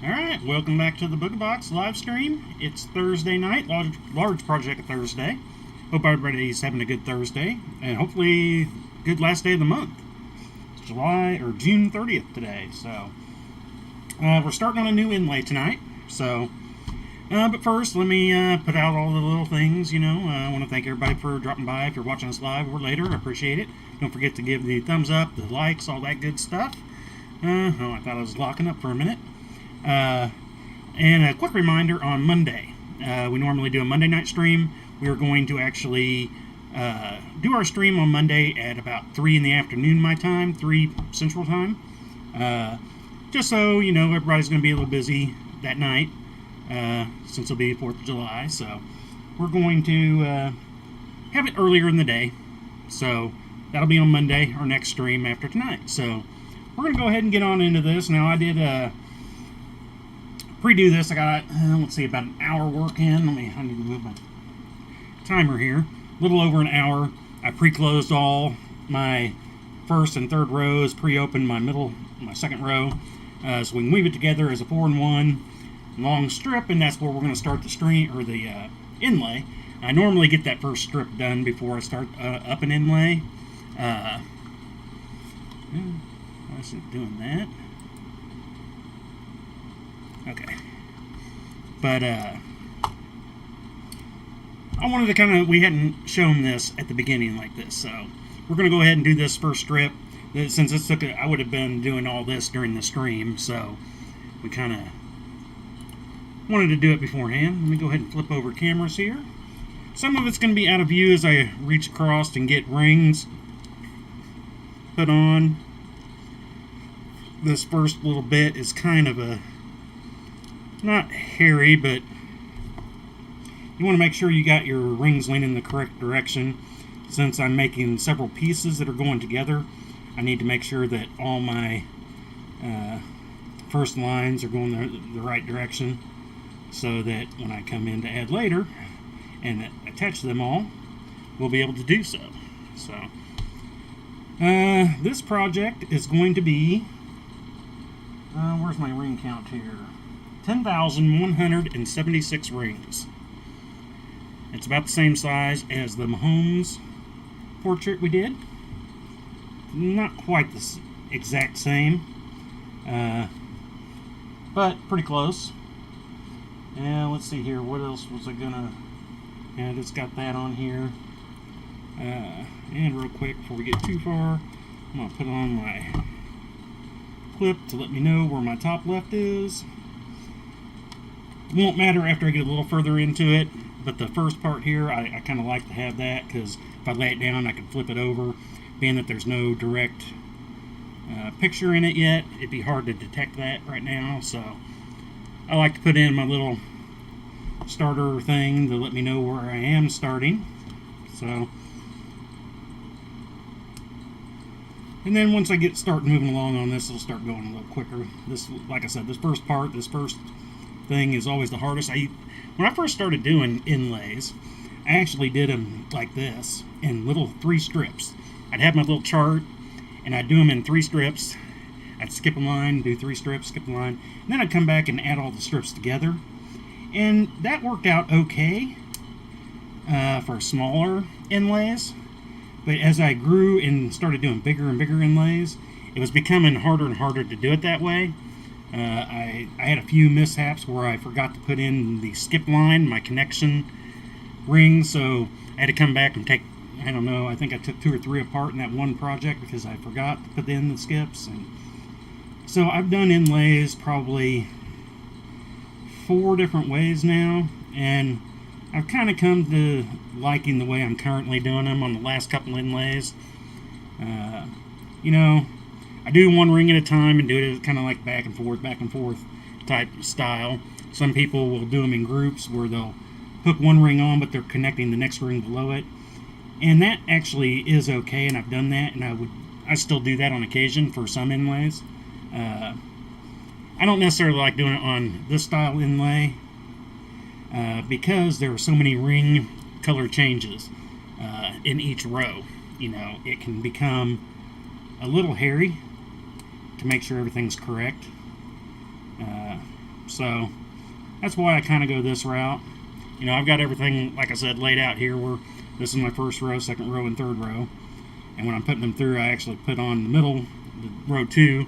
Alright, welcome back to the Booga Box live stream. It's Thursday night, large project Thursday. Hope everybody's having a good Thursday, and hopefully good last day of the month. It's June 30th today, so we're starting on a new inlay tonight. So, but first, let me put out all the little things, I want to thank everybody for dropping by. If you're watching us live or later, I appreciate it. Don't forget to give the thumbs up, the likes, all that good stuff. Oh, I thought I was locking up for a minute. And a quick reminder on Monday. We normally do a Monday night stream. We are going to actually do our stream on Monday at about 3 in the afternoon my time, 3 Central Time. Just so, everybody's going to be a little busy that night since it'll be 4th of July. So we're going to have it earlier in the day. So that'll be on Monday, our next stream after tonight. So we're going to go ahead and get on into this. Now, I did pre-do this. I got, let's see, about an hour work in. I need to move my timer here. A little over an hour. I pre-closed all my first and third rows, pre-opened my second row, so we can weave it together as a 4-in-1 long strip, and that's where we're going to start the stream, or the inlay. I normally get that first strip done before I start up an inlay. Why is it doing that? Okay. But, I wanted to we hadn't shown this at the beginning like this, so we're going to go ahead and do this first strip. Since this took I would have been doing all this during the stream, so we kind of wanted to do it beforehand. Let me go ahead and flip over cameras here. Some of it's going to be out of view as I reach across and get rings put on. This first little bit is kind of not hairy, but you want to make sure you got your rings leaning in the correct direction. Since I'm making several pieces that are going together, I need to make sure that all my first lines are going the right direction, so that when I come in to add later and attach them all, we'll be able to do so. So this project is going to be, where's my ring count here? 10,176 rings. It's about the same size as the Mahomes portrait we did. Not quite the exact same, but pretty close. And let's see here, what else was I gonna... Yeah, I just got that on here. And real quick, before we get too far, I'm gonna put on my clip to let me know where my top left is. It won't matter after I get a little further into it, but the first part here, I kind of like to have that, because if I lay it down, I can flip it over. Being that there's no direct picture in it yet, it'd be hard to detect that right now, so I like to put in my little starter thing to let me know where I am starting. So, and then once I start moving along on this, it'll start going a little quicker. This, like I said, this first thing is always the hardest. When I first started doing inlays, I actually did them like this in little 3 strips. I'd have my little chart, and I'd do them in 3 strips. I'd skip a line, do 3 strips, skip a line, and then I'd come back and add all the strips together. And that worked out okay for smaller inlays. But as I grew and started doing bigger and bigger inlays, it was becoming harder and harder to do it that way. I had a few mishaps where I forgot to put in the skip line, my connection ring, so I had to come back and take, I don't know, I think I took 2 or 3 apart in that one project because I forgot to put in the skips. And so I've done inlays probably 4 different ways now, and I've kind of come to liking the way I'm currently doing them on the last couple inlays. I do 1 ring at a time and do it kind of like back and forth type style. Some people will do them in groups where they'll hook 1 ring on, but they're connecting the next ring below it. And that actually is okay, and I've done that, and I still do that on occasion for some inlays. I don't necessarily like doing it on this style inlay because there are so many ring color changes in each row. It can become a little hairy to make sure everything's correct. So that's why I kind of go this route. You know, I've got everything, like I said, laid out here where this is my first row, second row, and third row. And when I'm putting them through, I actually put on the middle, the row 2.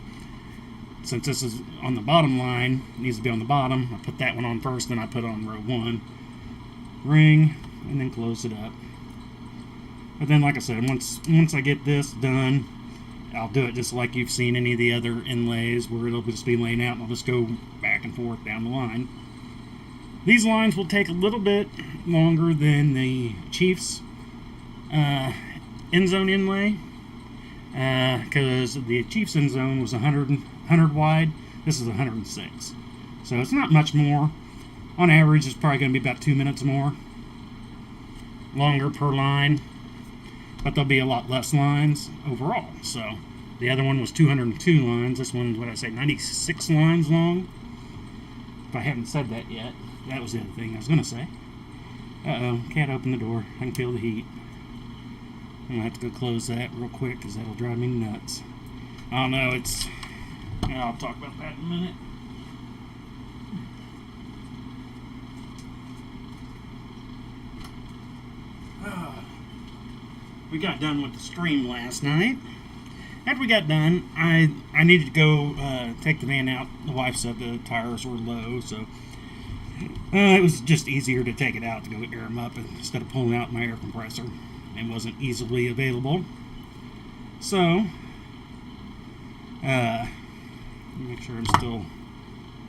Since this is on the bottom line, it needs to be on the bottom, I put that one on first, then I put on row 1. Ring, and then close it up. But then, like I said, once I get this done, I'll do it just like you've seen any of the other inlays, where it'll just be laying out and I'll just go back and forth down the line. These lines will take a little bit longer than the Chiefs end zone inlay, because the Chiefs end zone was 100 wide. This is 106. So it's not much more. On average, it's probably going to be about 2 minutes more longer per line, but there'll be a lot less lines overall. So the other one was 202 lines. This one's, what I say, 96 lines long. If I haven't said that yet, that was the other thing I was going to say. Uh-oh, can't open the door. I can feel the heat. I'm going to have to go close that real quick because that'll drive me nuts. I don't know, I'll talk about that in a minute. We got done with the stream last night. After we got done, I needed to go take the van out. The wife said the tires were low, so it was just easier to take it out to go air them up instead of pulling out my air compressor. It wasn't easily available. So, make sure I'm still,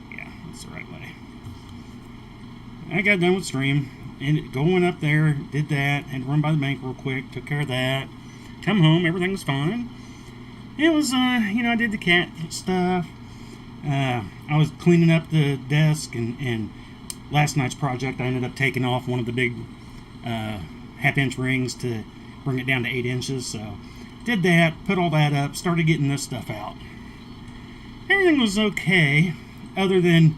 yeah, that's the right way. I got done with stream, and going up there, did that, had to run by the bank real quick, took care of that, come home, everything was fine. It was, I did the cat stuff. I was cleaning up the desk, and last night's project, I ended up taking off one of the big half-inch rings to bring it down to 8 inches. So did that, put all that up, started getting this stuff out. Everything was okay, other than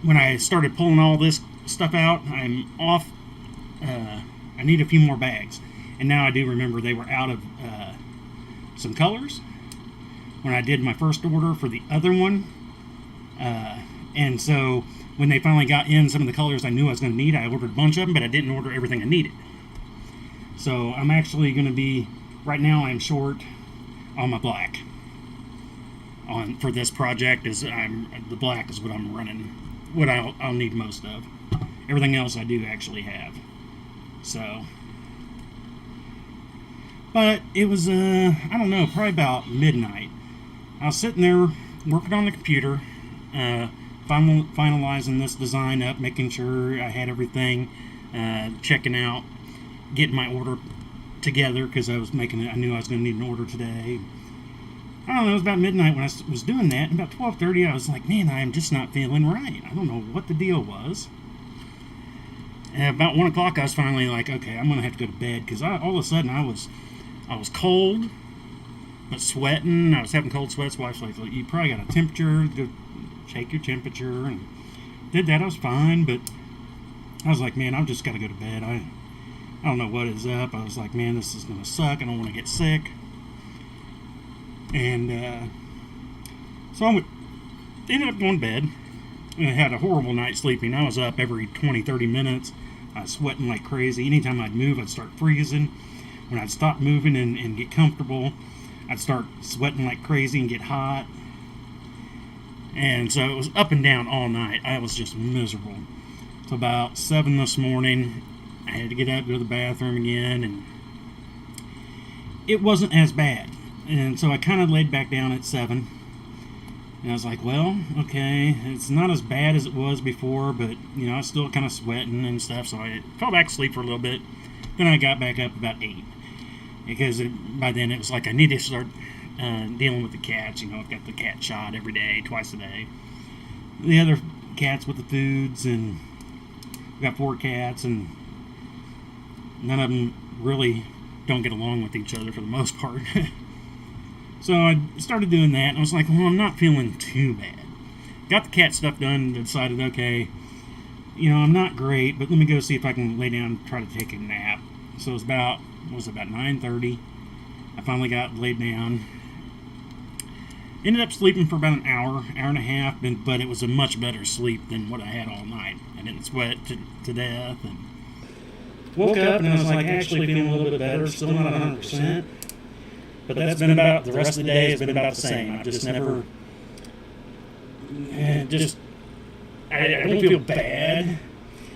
when I started pulling all this stuff out, I'm off. I need a few more bags. And now I do remember they were out of some colors when I did my first order for the other one. And so when they finally got in some of the colors I knew I was going to need, I ordered a bunch of them, but I didn't order everything I needed. So I'm actually going to be, right now I'm short on my black. For this project, the black is what I'm running, what I'll need most of. Everything else I do actually have. So, but it was, I don't know, probably about midnight. I was sitting there working on the computer, finalizing this design up, making sure I had everything, checking out, getting my order together, because I knew I was going to need an order today. I don't know, it was about midnight when I was doing that, and about 12:30 I was like, man, I am just not feeling right. I don't know what the deal was. And about 1 o'clock I was finally like, okay, I'm going to have to go to bed, because all of a sudden I was cold, but sweating. I was having cold sweats. Wife's like, you probably got a temperature, go check your temperature, and did that. I was fine, but I was like, man, I've just got to go to bed. I don't know what is up. I was like, man, this is going to suck. I don't want to get sick. And so I ended up going to bed. And I had a horrible night sleeping. I was up every 20-30 minutes. I was sweating like crazy. Anytime I'd move, I'd start freezing. When I'd stop moving and get comfortable, I'd start sweating like crazy and get hot. And so it was up and down all night. I was just miserable. So about 7 this morning, I had to get up, go to the bathroom again, and it wasn't as bad. And so I kind of laid back down at 7. And I was like, well, okay, it's not as bad as it was before, but, I was still kind of sweating and stuff, so I fell back asleep for a little bit. Then I got back up about 8. Because by then it was like I need to start dealing with the cats. I've got the cat shot every day, twice a day. The other cats with the foods, and we've got 4 cats, and none of them really don't get along with each other for the most part. So I started doing that, and I was like, well, I'm not feeling too bad. Got the cat stuff done, and decided, okay, I'm not great, but let me go see if I can lay down and try to take a nap. So it was about 9:30. I finally got laid down. Ended up sleeping for about an hour, hour and a half, but it was a much better sleep than what I had all night. I didn't sweat to death, and woke up and I was like actually feeling a little bit better, still not 100%. But that's been about, the rest of the day has been about the same. I've just never, I don't feel bad.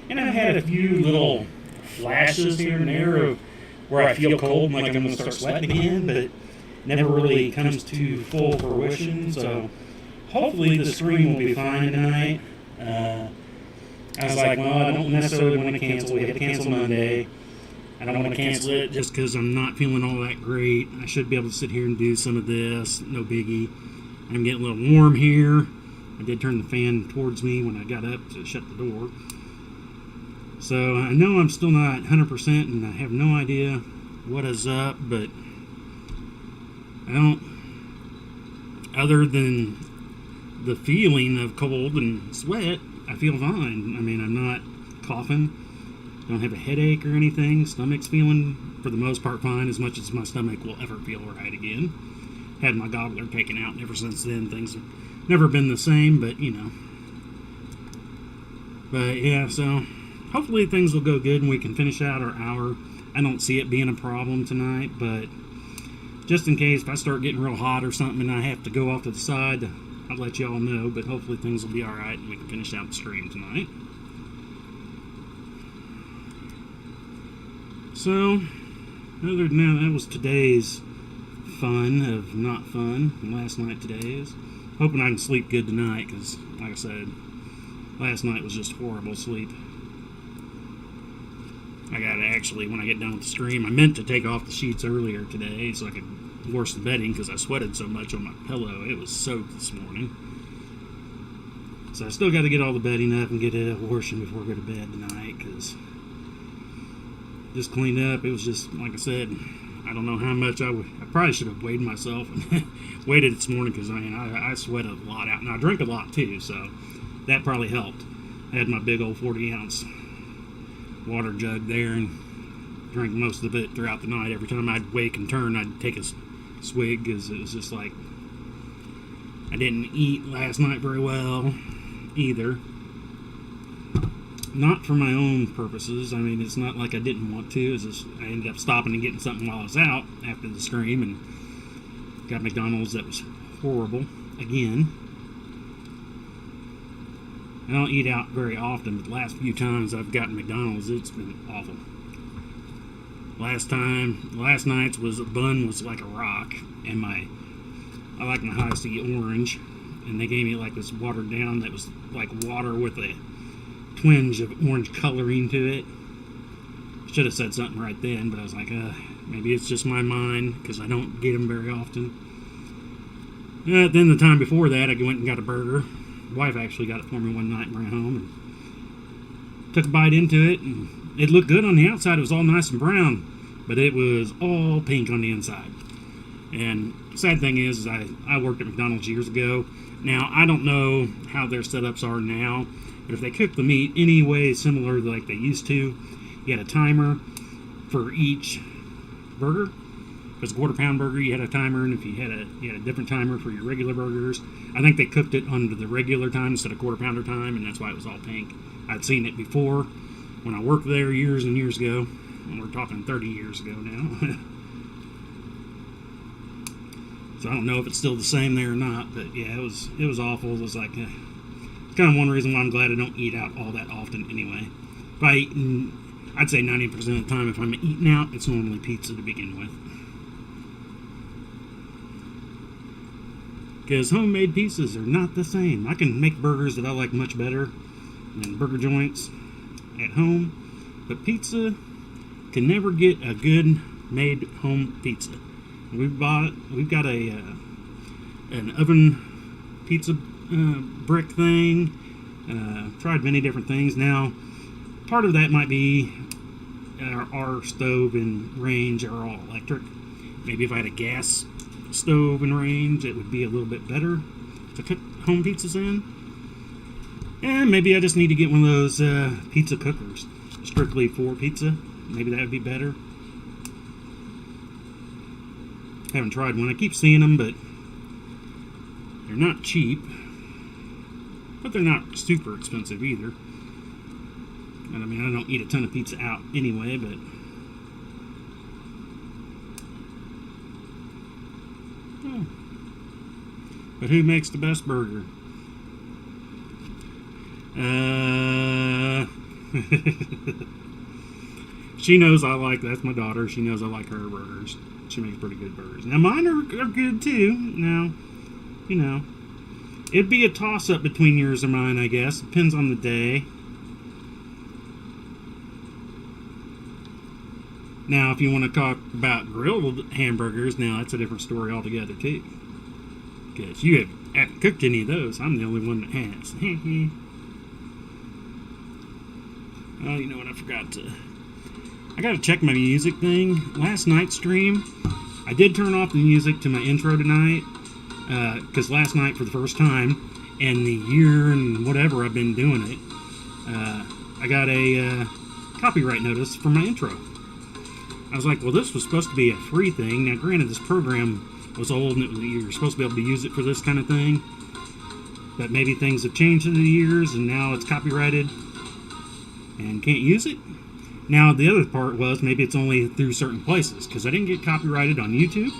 And I've had a few little flashes here and there of where I feel cold and like I'm going to start sweating again, but it never really comes to full fruition. So hopefully the stream will be fine tonight. I was like, well, I don't necessarily want to cancel. We had to cancel Monday. I don't want to cancel it just because I'm not feeling all that great. I should be able to sit here and do some of this. No biggie. I'm getting a little warm here. I did turn the fan towards me when I got up to shut the door. So I know I'm still not 100% and I have no idea what is up, but I don't, other than the feeling of cold and sweat, I feel fine. I mean, I'm not coughing. Don't have a headache or anything. Stomach's feeling, for the most part, fine, as much as my stomach will ever feel right again. Had my gobbler taken out, and ever since then, things have never been the same, but, you know. But, yeah, so hopefully things will go good and we can finish out our hour. I don't see it being a problem tonight, but just in case if I start getting real hot or something and I have to go off to the side, I'll let you all know, but hopefully things will be alright and we can finish out the stream tonight. So, other than that, that was today's fun of not fun. Last night today's. Hoping I can sleep good tonight, because, like I said, last night was just horrible sleep. I gotta actually, when I get done with the stream, I meant to take off the sheets earlier today so I could wash the bedding, because I sweated so much on my pillow. It was soaked this morning. So I still got to get all the bedding up and get it washing before I go to bed tonight, because just cleaned up. It was just, like I said, I don't know how much I probably should have weighed myself and waited this morning, because I sweated a lot out. Now I drink a lot too, so that probably helped. I had my big old 40-ounce water jug there and drank most of it throughout the night. Every time I'd wake and turn, I'd take a swig, because it was just like, I didn't eat last night very well either. Not for my own purposes. I mean, it's not like I didn't want to. It's just I ended up stopping and getting something while I was out after the stream and got McDonald's. That was horrible again. I don't eat out very often, but the last few times I've gotten McDonald's, it's been awful. Last night's was a bun was like a rock, and I like my high C orange, and they gave me like this watered down that was like water with a twinge of orange coloring to it. Should have said something right then, but I was like, maybe it's just my mind, because I don't get them very often. Then the time before that, I went and got a burger. Wife actually got it for me one night and brought it home, and took a bite into it, and it looked good on the outside. It was all nice and brown, but it was all pink on the inside. And the sad thing is I worked at McDonald's years ago. Now, I don't know how their setups are now, but if they cook the meat any way similar like they used to, you had a timer for each burger. If it's a quarter-pound burger, you had a timer, and if you had a different timer for your regular burgers. I think they cooked it under the regular time instead of quarter-pounder time, and that's why it was all pink. I'd seen it before when I worked there years and years ago. And we're talking 30 years ago now. So I don't know if it's still the same there or not, but yeah, it was awful. It was like, it's kind of one reason why I'm glad I don't eat out all that often anyway. If I eat, I'd say 90% of the time if I'm eating out, it's normally pizza to begin with. Because homemade pizzas are not the same. I can make burgers that I like much better than burger joints at home, but pizza can never get a good made home pizza. We've got an oven pizza brick thing. Tried many different things. Now, part of that might be our stove and range are all electric. Maybe if I had a gas stove and range, it would be a little bit better to cook home pizzas in. And maybe I just need to get one of those pizza cookers strictly for pizza. Maybe that would be better. Haven't tried one. I keep seeing them, but They're not cheap, but they're not super expensive either. And I mean, I don't eat a ton of pizza out anyway, but but who makes the best burger? She knows I like, that's my daughter, she knows I like her burgers. She makes pretty good burgers. Now mine are good too. Now, you know, it'd be a toss-up between yours and mine, I guess. Depends on the day. Now, if you want to talk about grilled hamburgers, now that's a different story altogether too. Because you haven't cooked any of those. I'm the only one that has. Oh, you know what? I forgot to. I got to check my music thing. Last night's stream, I did turn off the music to my intro tonight. Because last night, for the first time in the year and whatever I've been doing it, I got a copyright notice for my intro. I was like, well, this was supposed to be a free thing. Now, granted, this program was old and you were supposed to be able to use it for this kind of thing. But maybe things have changed through the years and now it's copyrighted and can't use it. Now, the other part was maybe it's only through certain places, because I didn't get copyrighted on YouTube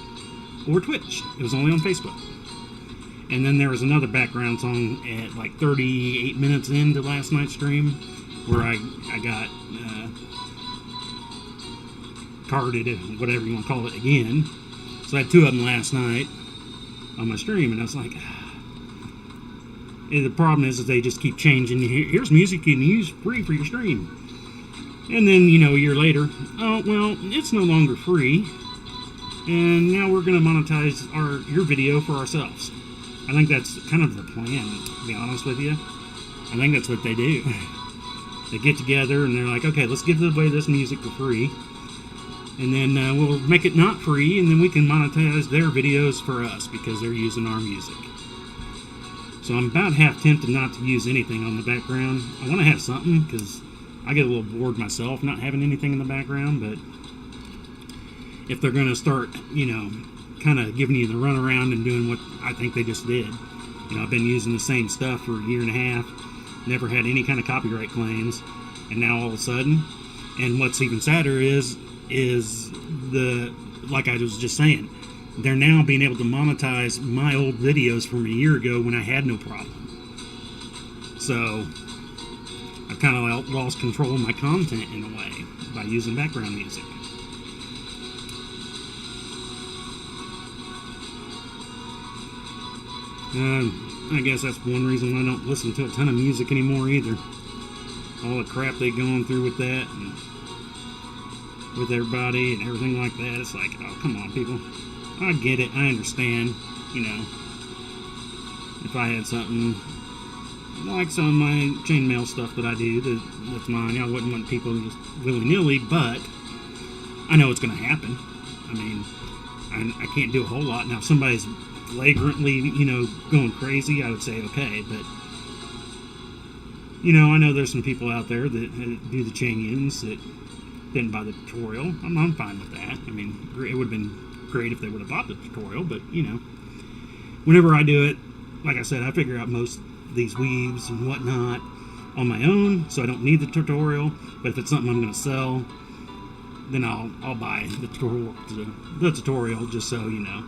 or Twitch. It was only on Facebook. And then there was another background song at like 38 minutes into last night's stream where I got carded, whatever you want to call it, again. So I had two of them last night on my stream, and I was like, the problem is they just keep changing. Here's music you can use free for your stream. And then, you know, a year later, oh, well, it's no longer free. And now we're going to monetize your video for ourselves. I think that's kind of the plan, to be honest with you. I think that's what they do. They get together and they're like, okay, let's give away this music for free. And then we'll make it not free, and then we can monetize their videos for us because they're using our music. So I'm about half tempted not to use anything on the background. I want to have something because I get a little bored myself not having anything in the background, but if they're going to start, you know, kind of giving you the runaround and doing what I think they just did. You know, I've been using the same stuff for a year and a half, never had any kind of copyright claims, and now all of a sudden, and what's even sadder is the, like I was just saying, they're now being able to monetize my old videos from a year ago when I had no problem. So I've kind of lost control of my content in a way by using background music. I guess that's one reason why I don't listen to a ton of music anymore either. All the crap they're going through with that and with everybody and everything like that. It's like, oh, come on, people. I get it. I understand. You know, if I had something like some of my chainmail stuff that I do that's mine, I wouldn't want people just willy-nilly, but I know it's going to happen. I mean, I can't do a whole lot. Now, if somebody's flagrantly, you know, going crazy, I would say okay, but you know, I know there's some people out there that do the chain-ins that didn't buy the tutorial. I'm fine with that. I mean, it would have been great if they would have bought the tutorial, but you know, whenever I do it, like I said, I figure out most of these weaves and whatnot on my own, so I don't need the tutorial. But if it's something I'm going to sell, then I'll buy the tutorial just so you know.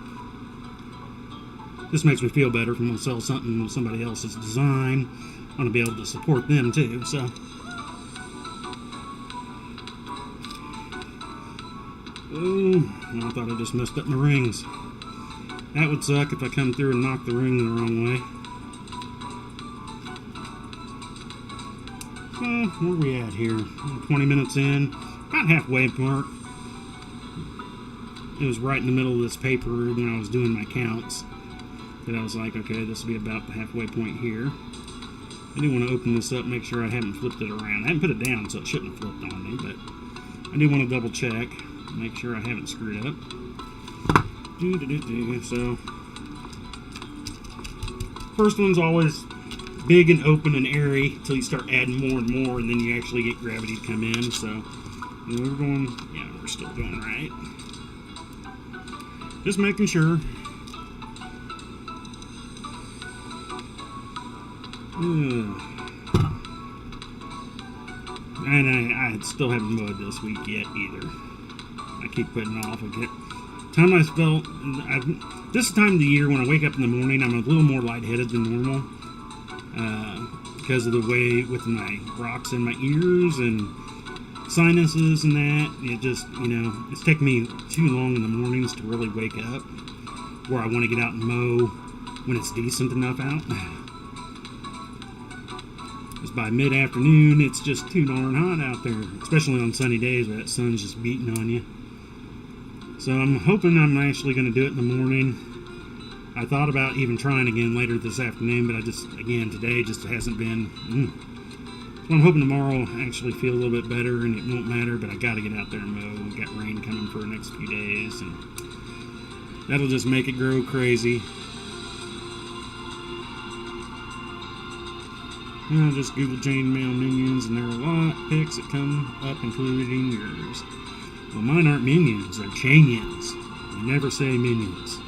This makes me feel better if I'm going to sell something with somebody else's design. I want to be able to support them too, so. Oh, I thought I just messed up my rings. That would suck if I come through and knock the ring the wrong way. Where are we at here? 20 minutes in. About halfway mark. It was right in the middle of this paper when I was doing my counts that I was like, okay, this will be about the halfway point here. I do want to open this up, make sure I haven't flipped it around. I haven't put it down, so it shouldn't have flipped on me, but I do want to double check, make sure I haven't screwed up. So, first one's always big and open and airy until you start adding more and more, and then you actually get gravity to come in. So, we're going, yeah, we're still going right. Just making sure. Ugh. And I still haven't mowed this week yet either. I keep putting it off. Time I felt this time of the year when I wake up in the morning, I'm a little more lightheaded than normal because of the way with my rocks in my ears and sinuses and that. It just, it's taken me too long in the mornings to really wake up where I want to get out and mow when it's decent enough out. Because by mid-afternoon, it's just too darn hot out there, especially on sunny days where that sun's just beating on you. So I'm hoping I'm actually going to do it in the morning. I thought about even trying again later this afternoon, but today just hasn't been. So I'm hoping tomorrow will actually feel a little bit better and it won't matter, but I got to get out there and mow. We've got rain coming for the next few days, and that'll just make it grow crazy. I just Googled chainmail minions, and there are a lot of pics that come up, including yours. Well, mine aren't minions, they're chainions. You never say minions.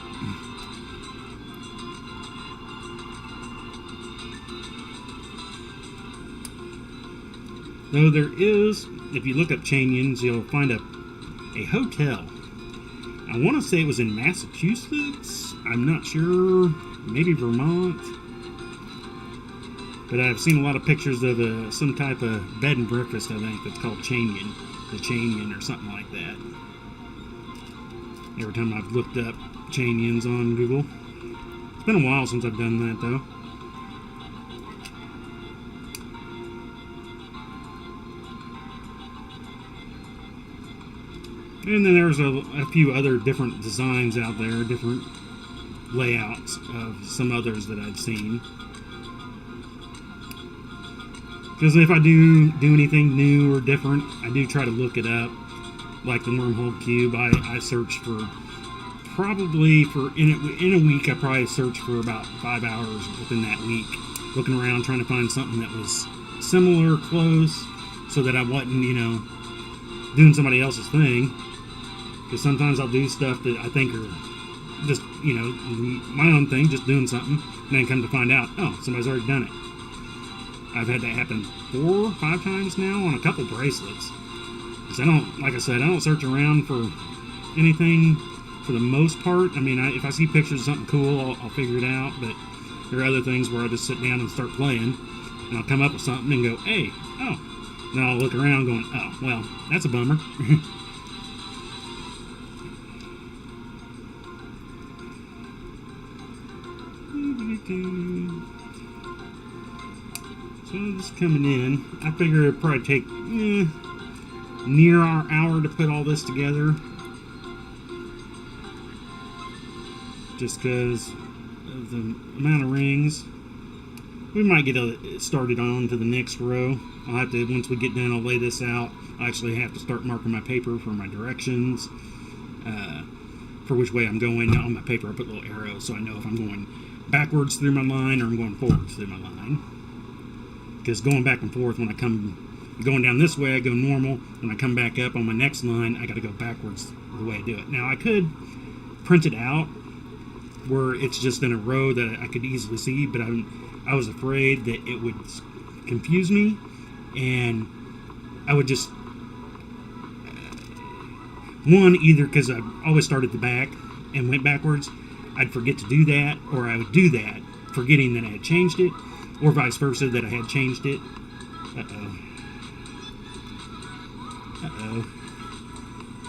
Though there is, if you look up chainions, you'll find a hotel. I want to say it was in Massachusetts. I'm not sure. Maybe Vermont. But I've seen a lot of pictures of some type of bed and breakfast, I think, that's called Chainion. The Chainion or something like that. Every time I've looked up Chainions on Google. It's been a while since I've done that, though. And then there's a few other different designs out there, different layouts of some others that I've seen. Because if I do anything new or different, I do try to look it up. Like the wormhole cube, I search for probably in a week. I probably search for about 5 hours within that week, looking around trying to find something that was similar, close, so that I wasn't doing somebody else's thing. Because sometimes I'll do stuff that I think are just my own thing, just doing something, and then come to find out, oh, somebody's already done it. I've had that happen 4 or 5 times now on a couple bracelets. Because like I said, I don't search around for anything for the most part. I mean, if I see pictures of something cool, I'll figure it out. But there are other things where I just sit down and start playing, and I'll come up with something and go, hey, oh. Then I'll look around going, oh, well, that's a bummer. So just coming in, I figure it'd probably take near our hour to put all this together. Just because of the amount of rings. We might get started on to the next row. I'll have to, once we get done, I'll lay this out. I actually have to start marking my paper for my directions. For which way I'm going. On my paper I put little arrows so I know if I'm going backwards through my line or I'm going forwards through my line. Because going back and forth, when I going down this way, I go normal. When I come back up on my next line, I got to go backwards the way I do it. Now, I could print it out where it's just in a row that I could easily see, but I was afraid that it would confuse me, and I would just, either because I always started the back and went backwards, I'd forget to do that, or I would do that, forgetting that I had changed it, or vice versa, that I had changed it.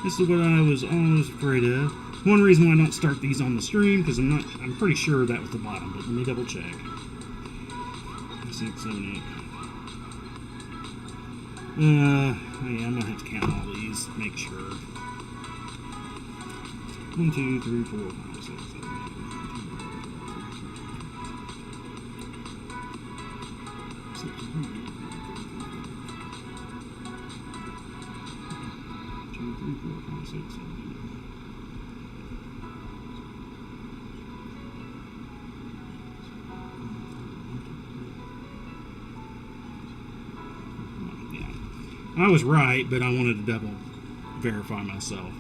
This is what I was always afraid of. One reason why I don't start these on the stream, because I'm pretty sure that was the bottom, but let me double check. 6, 7, 8. Yeah, I'm gonna have to count all these, make sure. 1, 2, 3, 4, 5, 6, 7, I was right, but I wanted to double verify myself.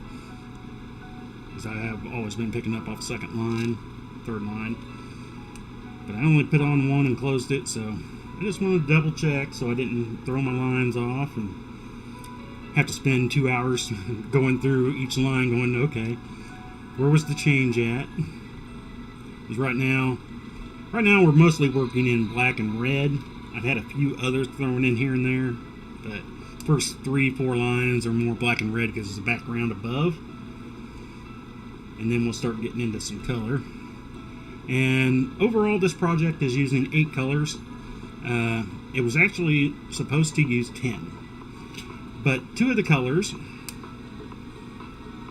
Because I have always been picking up off second line, third line. but I only put on one and closed it, so I just wanted to double check so I didn't throw my lines off and have to spend 2 hours going through each line going, okay, where was the change at? Because right now we're mostly working in black and red. I've had a few others thrown in here and there, but first 3-4 lines are more black and red because it's the background above. And then we'll start getting into some color. And overall, this project is using 8 colors. It was actually supposed to use 10. But 2 of the colors,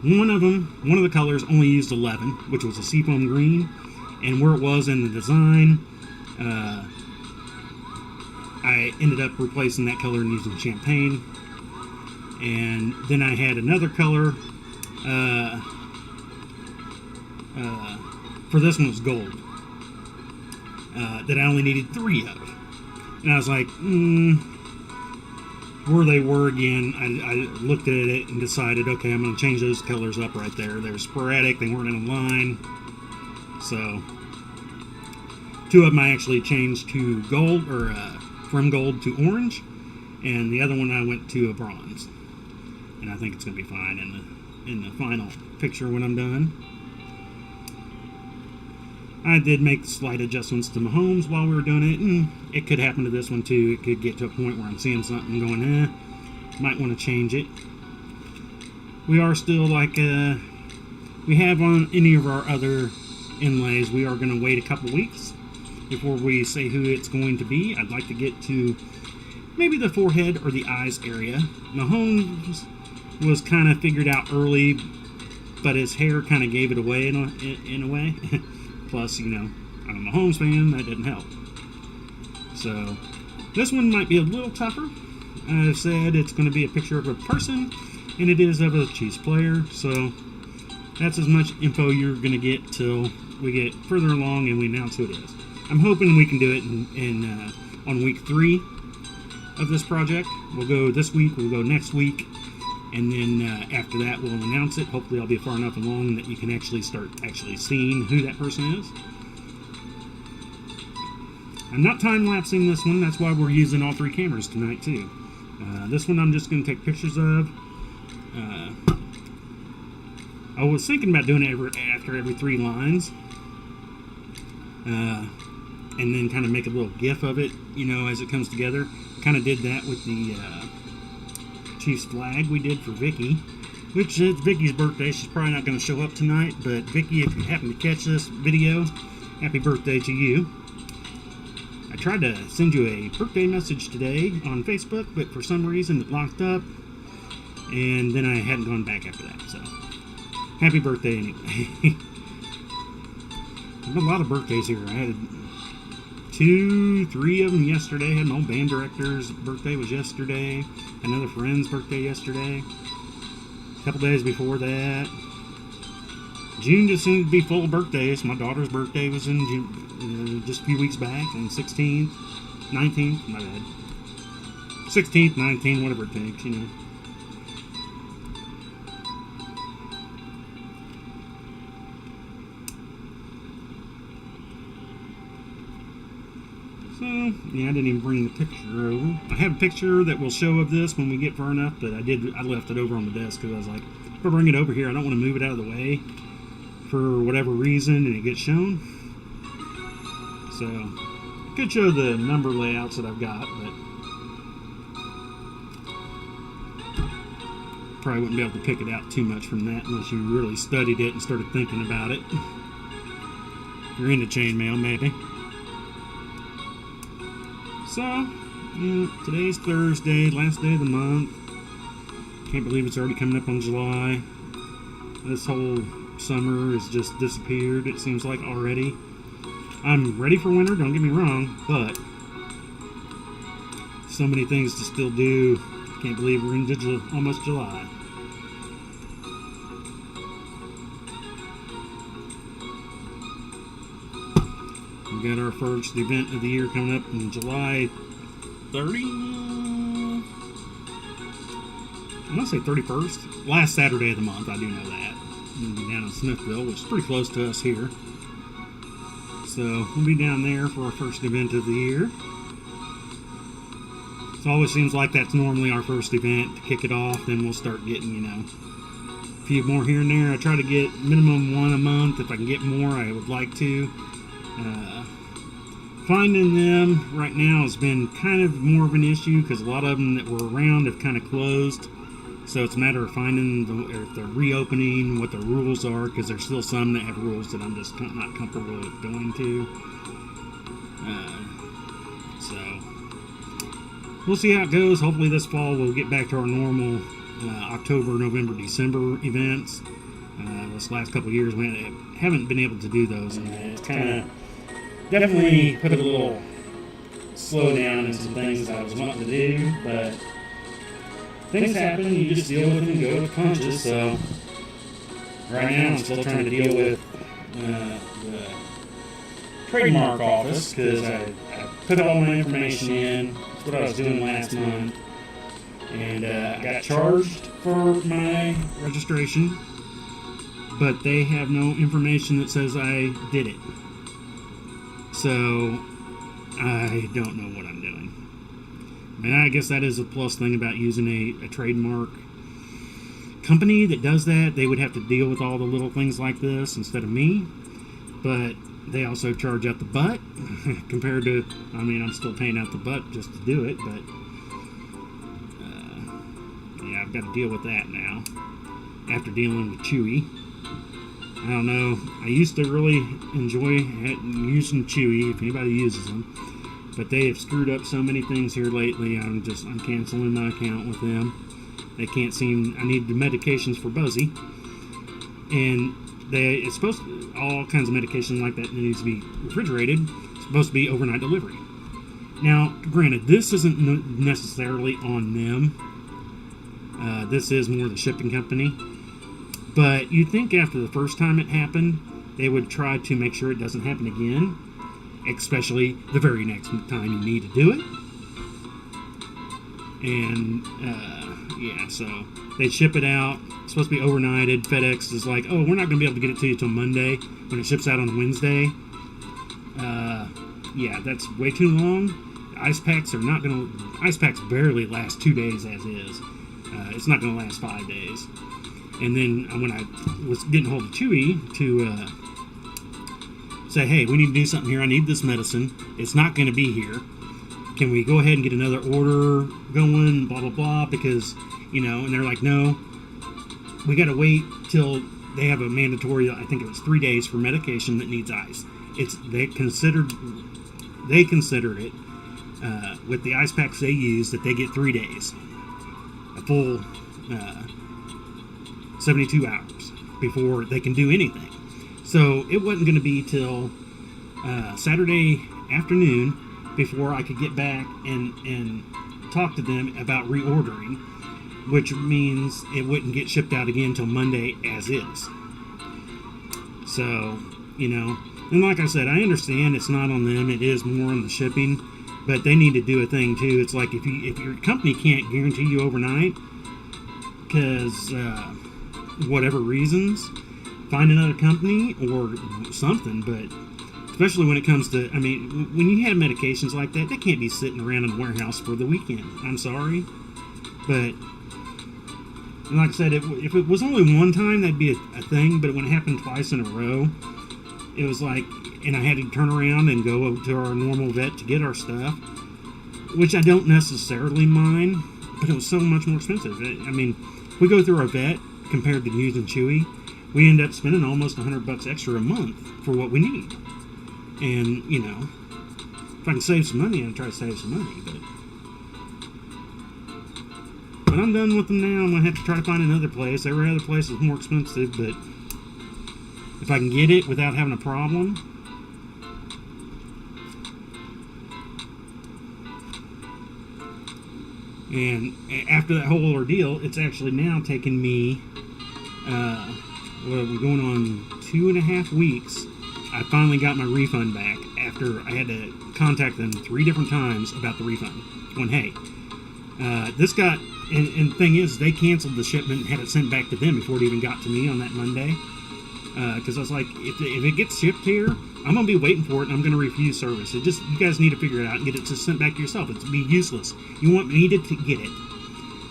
one of the colors only used 11, which was a seafoam green. And where it was in the design, I ended up replacing that color and using champagne. And then I had another color, for this one was gold, that I only needed 3 of. And I was like, where they were again, I looked at it and decided, okay, I'm going to change those colors up right there. They were sporadic, they weren't in a line. So 2 of them I actually changed to gold, or from gold to orange, and the other one I went to a bronze. And I think it's going to be fine in the final picture when I'm done. I did make slight adjustments to my homes while we were doing it, and it could happen to this one too. It could get to a point where I'm seeing something going, might want to change it. We are still like, we have on any of our other inlays, we are going to wait a couple weeks before we say who it's going to be. I'd like to get to maybe the forehead or the eyes area. Mahomes was kind of figured out early, but his hair kind of gave it away in a way. Plus, you know, I'm a Mahomes fan, that didn't help. So, this one might be a little tougher. I've said it's going to be a picture of a person, and it is of a Chiefs player, so that's as much info you're going to get till we get further along and we announce who it is. I'm hoping we can do it on week 3 of this project. We'll go this week, we'll go next week, and then after that we'll announce it. Hopefully I'll be far enough along that you can actually start seeing who that person is. I'm not time-lapsing this one, that's why we're using all 3 cameras tonight too. This one I'm just going to take pictures of. I was thinking about doing it after every 3 lines. And then kind of make a little gif of it, you know, as it comes together. Kind of did that with the Chiefs flag we did for Vicky, which is Vicky's birthday. She's probably not going to show up tonight, but Vicky, if you happen to catch this video, happy birthday to you. I tried to send you a birthday message today on Facebook, but for some reason it locked up, and then I hadn't gone back after that, so happy birthday anyway. There's a lot of birthdays here. I had 2, 3 of them yesterday. I had my old band director's birthday was yesterday. Another friend's birthday yesterday. A couple days before that. June just seemed to be full of birthdays. My daughter's birthday was in June, just a few weeks back, on 16th, 19th, my bad. 16th, 19th, whatever it takes, you know. So, yeah, I didn't even bring the picture over. I have a picture that will show of this when we get far enough, but I left it over on the desk because I was like, if I bring it over here, I don't want to move it out of the way for whatever reason and it gets shown. So, I could show the number layouts that I've got, but probably wouldn't be able to pick it out too much from that unless you really studied it and started thinking about it. If you're into chainmail, maybe. So, yeah, today's Thursday, last day of the month. Can't believe it's already coming up on July. This whole summer has just disappeared, it seems like, already. I'm ready for winter, don't get me wrong, but so many things to still do. Can't believe we're into almost July. We got our first event of the year coming up in July 30. I want to say 31st. Last Saturday of the month, I do know that. Down in Smithville, which is pretty close to us here. So we'll be down there for our first event of the year. It always seems like that's normally our first event to kick it off. Then we'll start getting, you know, a few more here and there. I try to get minimum one a month. If I can get more, I would like to. Finding them right now has been kind of more of an issue because a lot of them that were around have kind of closed. So it's a matter of finding or if they're reopening, what the rules are, because there's still some that have rules that I'm just not comfortable with going to. So we'll see how it goes. Hopefully this fall we'll get back to our normal October, November, December events. This last couple of years we haven't been able to do those, and it's kind of definitely put a little slowdown in some things that I was wanting to do, but things happen, you just deal with them and go with punches. So right now I'm still trying to deal with the trademark office because I put all my information in. That's what I was doing last month, and I got charged for my registration, but they have no information that says I did it. So I don't know what I'm doing. And I guess that is a plus thing about using a trademark company that does that. They would have to deal with all the little things like this instead of me. But they also charge out the butt compared to, I mean, I'm still paying out the butt just to do it. But yeah, I've got to deal with that now after dealing with Chewy. I don't know. I used to really enjoy using Chewy, if anybody uses them. But they have screwed up so many things here lately. I'm canceling my account with them. They can't seem. I need the medications for Buzzy, and it's supposed to, all kinds of medication like that needs to be refrigerated. It's supposed to be overnight delivery. Now, granted, this isn't necessarily on them. This is more the shipping company. But you'd think after the first time it happened, they would try to make sure it doesn't happen again. Especially the very next time you need to do it. And, yeah, so they ship it out. It's supposed to be overnighted. FedEx is like, oh, we're not going to be able to get it to you till Monday when it ships out on Wednesday. Yeah, that's way too long. Ice packs barely last 2 days as is. It's not going to last 5 days. And then when I was getting hold of Chewy to say, hey, we need to do something here. I need this medicine. It's not going to be here. Can we go ahead and get another order going, blah, blah, blah, because, you know, and they're like, no, we got to wait till they have a mandatory, I think it was 3 days for medication that needs ice. They considered it, with the ice packs they use, that they get 3 days, a full 72 hours before they can do anything. So it wasn't going to be till Saturday afternoon before I could get back and talk to them about reordering, which means it wouldn't get shipped out again till Monday as is. So, you know, and like I said, I understand it's not on them, it is more on the shipping, but they need to do a thing too. It's like if your company can't guarantee you overnight because whatever reasons, find another company or something. But especially when it comes to, I mean, when you have medications like that, they can't be sitting around in the warehouse for the weekend. I'm sorry, but like I said, if it was only one time, that'd be a thing. But when it happened twice in a row, it was like, and I had to turn around and go to our normal vet to get our stuff, which I don't necessarily mind, but it was so much more expensive. I mean, if we go through our vet compared to using Chewy, we end up spending almost $100 extra a month for what we need. And, you know, if I can save some money, I'll try to save some money. But I'm done with them now. I'm going to have to try to find another place. Every other place is more expensive, but if I can get it without having a problem. And after that whole ordeal, it's actually now taken me, we're going on 2.5 weeks. I finally got my refund back after I had to contact them 3 different times about the refund. Going, hey, this got, and the thing is, they canceled the shipment and had it sent back to them before it even got to me on that Monday. Because I was like, if it gets shipped here, I'm going to be waiting for it, and I'm going to refuse service. You guys need to figure it out and get it just sent back to yourself. It's be useless. You want me to get it,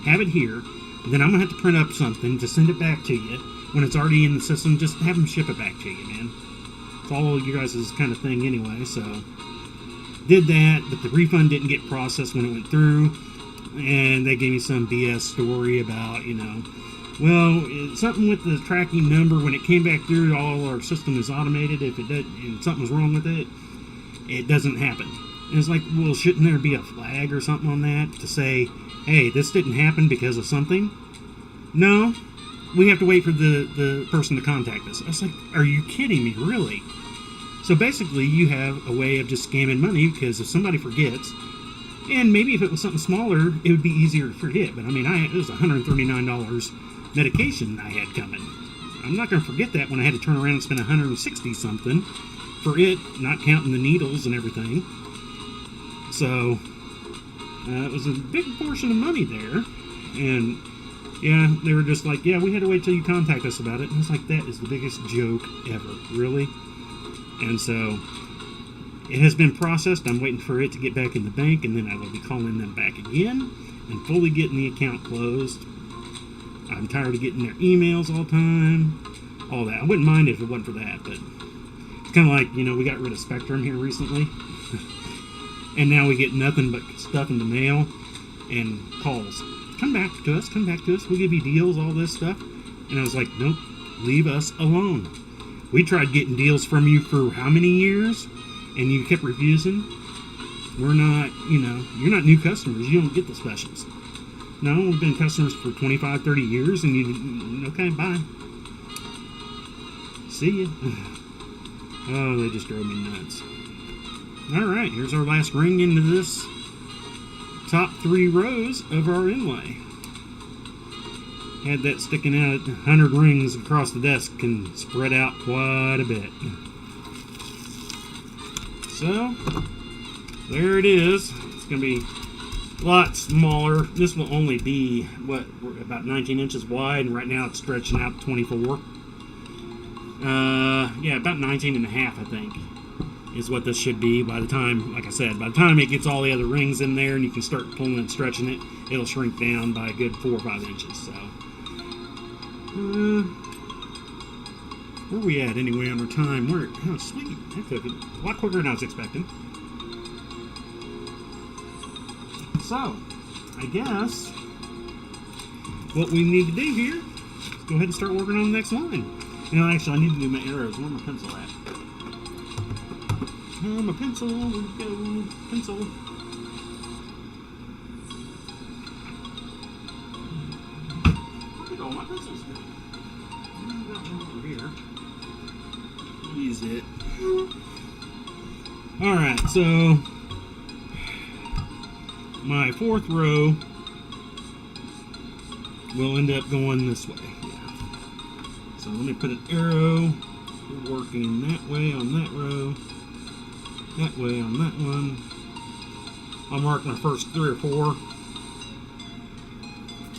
have it here, and then I'm going to have to print up something to send it back to you. When it's already in the system, just have them ship it back to you, man. It's all you guys' kind of thing anyway, so. Did that, but the refund didn't get processed when it went through, and they gave me some BS story about, well, it's something with the tracking number. When it came back through, all our system is automated. If it does, and something was wrong with it, it doesn't happen. And it's like, well, shouldn't there be a flag or something on that to say, hey, this didn't happen because of something? No, we have to wait for the person to contact us. I was like, are you kidding me, really? So basically, you have a way of just scamming money, because if somebody forgets, and maybe if it was something smaller, it would be easier to forget. But I mean, it was $139 medication I had coming. I'm not going to forget that when I had to turn around and spend $160 something for it, not counting the needles and everything. So it was a big portion of money there. And yeah, they were just like, yeah, we had to wait till you contact us about it. And it's like, that is the biggest joke ever, really. And so it has been processed. I'm waiting for it to get back in the bank, and then I will be calling them back again and fully getting the account closed. I'm tired of getting their emails all the time, all that. I wouldn't mind if it wasn't for that, but it's kind of like, we got rid of Spectrum here recently, and now we get nothing but stuff in the mail and calls. Come back to us, we'll give you deals, all this stuff. And I was like, nope, leave us alone. We tried getting deals from you for how many years, and you kept refusing. We're not, you're not new customers, you don't get the specials. No, we've been customers for 25, 30 years, and okay, bye. See ya. Oh, they just drove me nuts. Alright, here's our last ring into this top 3 rows of our inlay. Had that sticking out, 100 rings across the desk can spread out quite a bit. So, there it is. It's going to be a lot smaller. This will only be, about 19 inches wide, and right now it's stretching out to 24. Yeah, about 19 and a half, I think, is what this should be by the time, like I said, by the time it gets all the other rings in there and you can start pulling and stretching it, it'll shrink down by a good 4 or 5 inches, so. Where are we at anyway on our time? Oh, sweet. That took it a lot quicker than I was expecting. So, I guess what we need to do here is go ahead and start working on the next line. Actually, I need to do my arrows. Where's my pencil at? Oh, my pencil. Where we go? Pencil. Where did all my pencils go? I've got one over here. Use it. Alright, so my 4th row will end up going this way. Yeah. So let me put an arrow working that way on that row, that way on that one. I'll mark my first 3 or 4,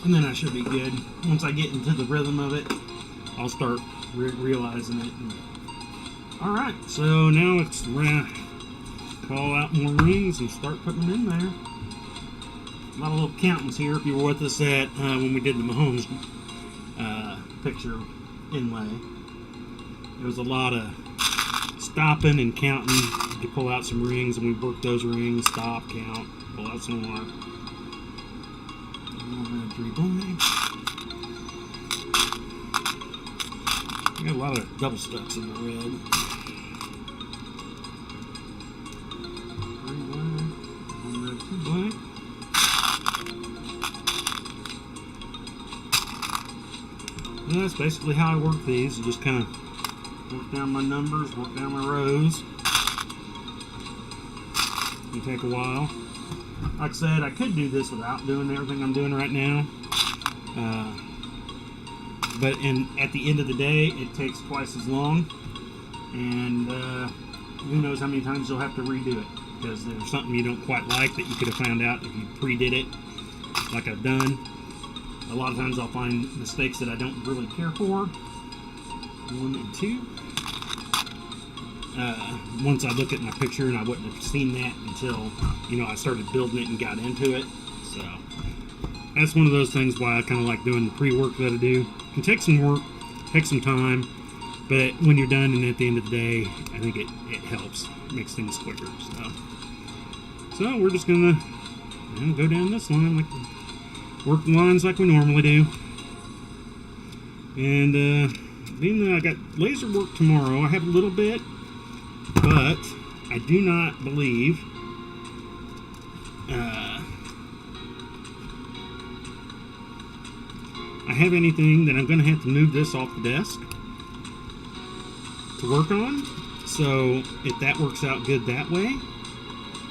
and then I should be good. Once I get into the rhythm of it, I'll start realizing it. Alright, so now it's call out more rings and start putting them in there. A lot of little countings here if you were with us at when we did the Mahomes picture inlay. There was a lot of stopping and counting to pull out some rings, and we worked those rings, stop, count, pull out some more. 3 black. I got a lot of double steps in the red. 3 black, 1 red, 2 black. And that's basically how I work these. I just kind of work down my numbers, work down my rows. It'll take a while. Like I said, I could do this without doing everything I'm doing right now. But at the end of the day, it takes twice as long. And who knows how many times you'll have to redo it. Because there's something you don't quite like that you could have found out if you pre-did it, like I've done. A lot of times I'll find mistakes that I don't really care for. 1 and 2. once I look at my picture, and I wouldn't have seen that until, I started building it and got into it. So that's one of those things why I kind of like doing the pre-work that I do. It can take some work, take some time, but when you're done and at the end of the day, I think it helps. It makes things quicker. So we're just going to go down this line, work the lines like we normally do. And being that I got laser work tomorrow, I have a little bit, but I do not believe I have anything that I'm going to have to move this off the desk to work on. So if that works out good that way,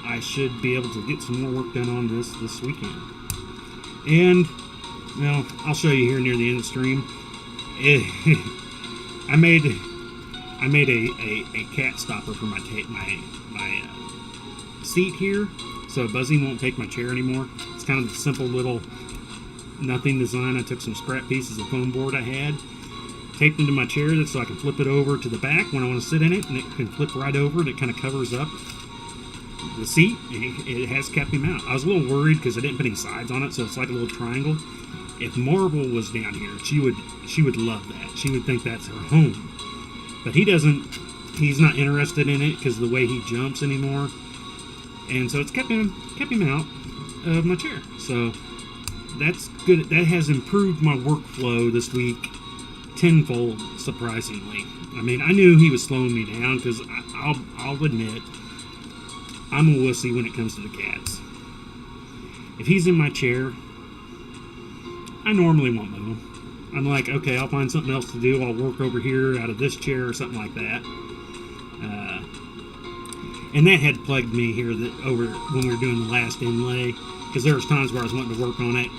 I should be able to get some more work done on this weekend. And, well, I'll show you here near the end of the stream. I made a cat stopper for my seat here, so Buzzy won't take my chair anymore. It's kind of a simple little nothing design. I took some scrap pieces of foam board I had, taped into my chair so I can flip it over to the back when I want to sit in it, and it can flip right over, and it kind of covers up the seat. It has kept him out. I was a little worried because I didn't put any sides on it, so it's like a little triangle. If Marvel was down here, she would love that. She would think that's her home. But he doesn't. He's not interested in it because of the way he jumps anymore, and so it's kept him out of my chair. So that's good. That has improved my workflow this week tenfold, surprisingly. I mean, I knew he was slowing me down because I'll admit I'm a wussy when it comes to the cats. If he's in my chair, I normally won't move. I'm like, okay, I'll find something else to do. I'll work over here out of this chair or something like that. And that had plagued me here over when we were doing the last inlay, because there was times where I was wanting to work on it,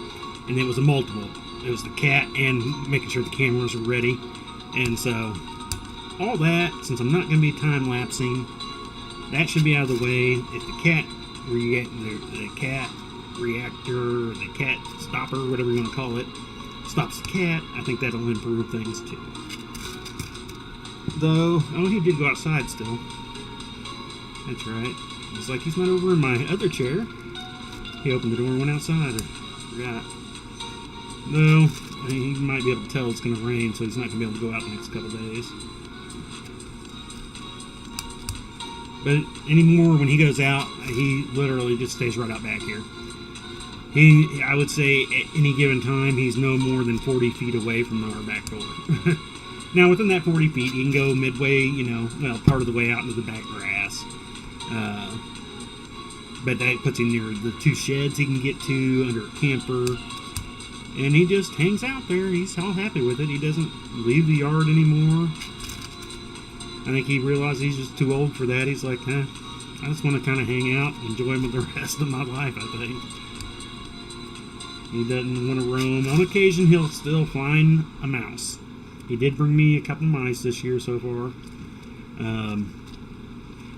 and it was a multiple. It was the cat and making sure the cameras are ready. And so all that, since I'm not going to be time-lapsing, that should be out of the way. If the cat reactor, the cat stopper, whatever you want to call it, stops the cat, I think that'll improve things too. Though, he did go outside still. That's right. It's like he's not over in my other chair. He opened the door and went outside. I forgot. No, he might be able to tell it's going to rain, so he's not going to be able to go out the next couple days. But anymore, when he goes out, he literally just stays right out back here. I would say at any given time, he's no more than 40 feet away from our back door. Now, within that 40 feet, he can go midway, part of the way out into the back grass. But that puts him near the two sheds he can get to, under a camper. And he just hangs out there. He's all happy with it. He doesn't leave the yard anymore. I think he realized he's just too old for that. He's like, I just want to kind of hang out, enjoy him with the rest of my life, I think. He doesn't want to roam. On occasion, he'll still find a mouse. He did bring me a couple mice this year so far.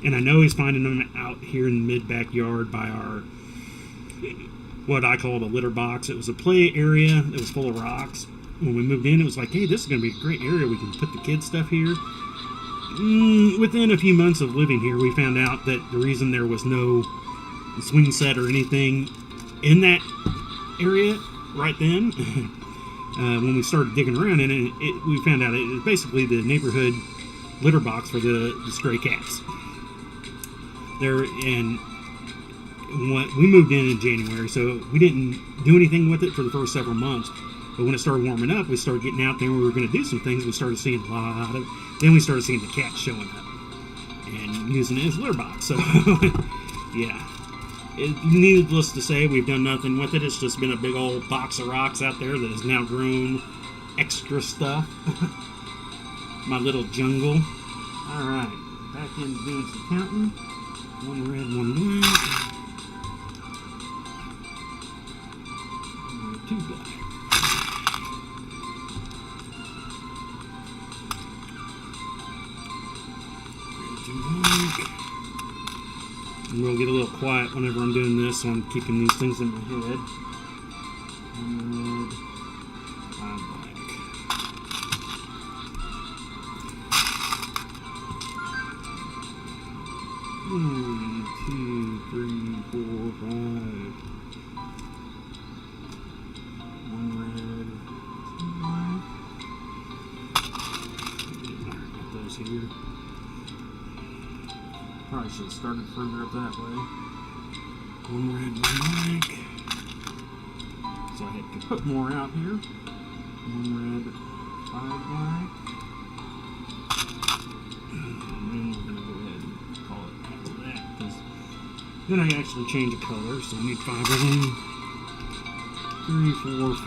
And I know he's finding them out here in the mid-backyard by our, what I call the litter box. It was a play area that was full of rocks. When we moved in, it was like, hey, this is going to be a great area. We can put the kids' stuff here. Within a few months of living here, we found out that the reason there was no swing set or anything in that area right then, when we started digging around in it, we found out it was basically the neighborhood litter box for the stray cats. We moved in January, so we didn't do anything with it for the first several months. But when it started warming up, we started getting out there and we were going to do some things. We started seeing a lot of, then we started seeing the cats showing up and using it as a litter box. So, yeah. Needless to say, we've done nothing with it. It's just been a big old box of rocks out there that has now grown extra stuff. My little jungle. Alright, back into doing some counting. One red, one black. Two black. And we'll get a little quiet whenever I'm doing this, so I'm keeping these things in my head. And five black. 1, 2, 3, 4, 5. One red. Got those here. Probably should have started further up that way. One red, one black. So I had to put more out here. One red, 5 black. And then we're going to go ahead and call it after that, because then I actually change the color, so I need 5 of them. 3, 4, 5.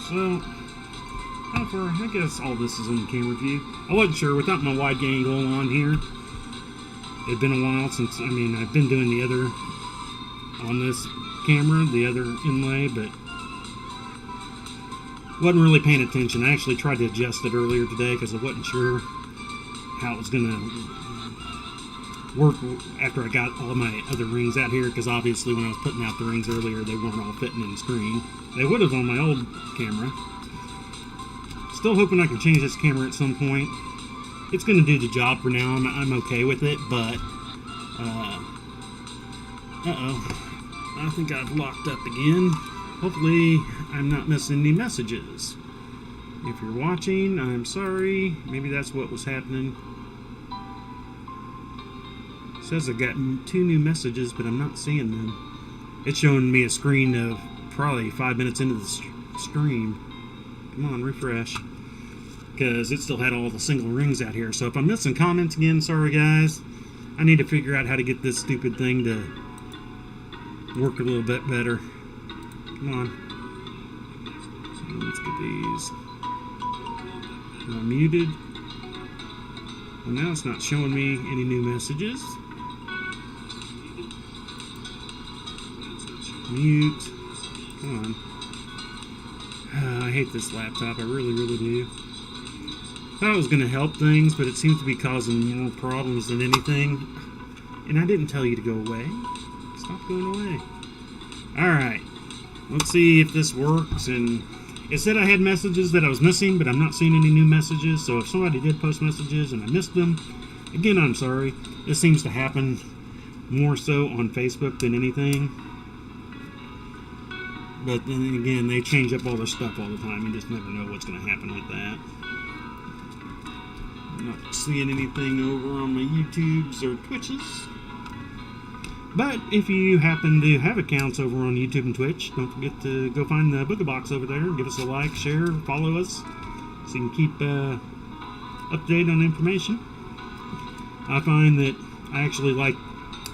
So, how far? I guess all this is on the camera view. I wasn't sure without my wide angle on here. It'd been a while since, I've been doing the other on this camera, the other inlay, but wasn't really paying attention. I actually tried to adjust it earlier today because I wasn't sure how it was going to work after I got all my other rings out here, because obviously when I was putting out the rings earlier, they weren't all fitting in the screen. They would have on my old camera. Still hoping I can change this camera at some point. It's going to do the job for now. I'm okay with it, but I think I've locked up again. Hopefully I'm not missing any messages. If you're watching, I'm sorry. Maybe that's what was happening. It says I got 2 new messages, but I'm not seeing them. It's showing me a screen of probably 5 minutes into the stream. Come on, refresh. Because it still had all the single rings out here. So if I'm missing comments again, sorry guys. I need to figure out how to get this stupid thing to work a little bit better. Come on. So let's get these. Am I muted? Well, now it's not showing me any new messages. Mute. Come on. I hate this laptop. I really, really do. Thought it was going to help things, but it seems to be causing more problems than anything. And I didn't tell you to go away. Stop going away. Alright. Let's see if this works. And it said I had messages that I was missing, but I'm not seeing any new messages. So if somebody did post messages and I missed them, again, I'm sorry. This seems to happen more so on Facebook than anything. But then again, they change up all their stuff all the time. You just never know what's going to happen with that. I'm not seeing anything over on my YouTubes or Twitches. But if you happen to have accounts over on YouTube and Twitch, don't forget to go find the Booga box over there. Give us a like, share, follow us, so you can keep updated on information. I find that I actually like